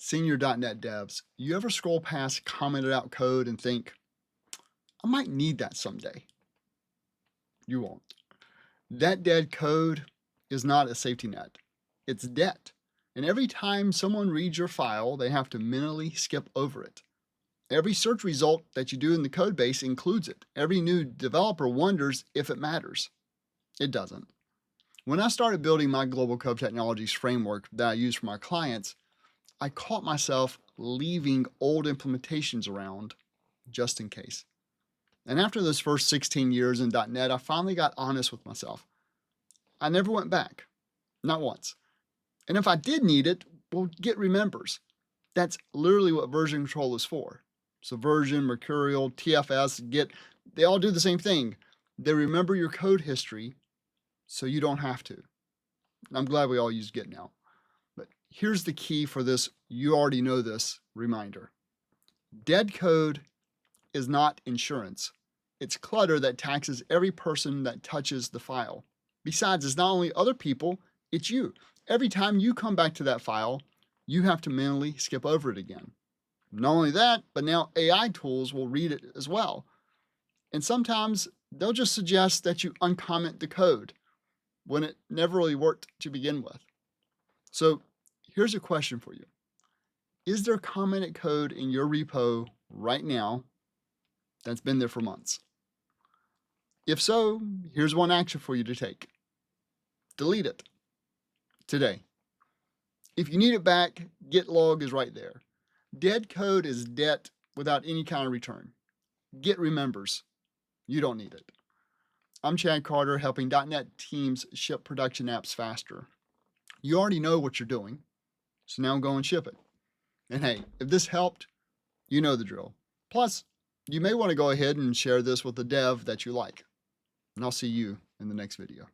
Senior .NET devs, you ever scroll past commented out code and think, I might need that someday? You won't. That dead code is not a safety net. It's debt. And every time someone reads your file, they have to mentally skip over it. Every search result that you do in the code base includes it. Every new developer wonders if it matters. It doesn't. When I started building my global code technologies framework that I use for my clients, I caught myself leaving old implementations around just in case. And after those first 16 years in .NET, I finally got honest with myself. I never went back, not once. And if I did need it, well, Git remembers. That's literally what version control is for. So version, Mercurial, TFS, Git, they all do the same thing. They remember your code history so you don't have to. I'm glad we all use Git now. But here's the key for this, you already know this reminder. Dead code is not insurance. It's clutter that taxes every person that touches the file. Besides, it's not only other people, it's you. Every time you come back to that file, you have to manually skip over it again. Not only that, but now AI tools will read it as well. And sometimes they'll just suggest that you uncomment the code when it never really worked to begin with. So here's a question for you. Is there commented code in your repo right now that's been there for months? If so, here's one action for you to take. Delete it today. If you need it back, Git log is right there. Dead code is debt without any kind of return. Git remembers. You don't need it. I'm Chad Carter, helping .NET teams ship production apps faster. You already know what you're doing, so now go and ship it. And hey, if this helped, you know the drill. Plus, you may want to go ahead and share this with a dev that you like. And I'll see you in the next video.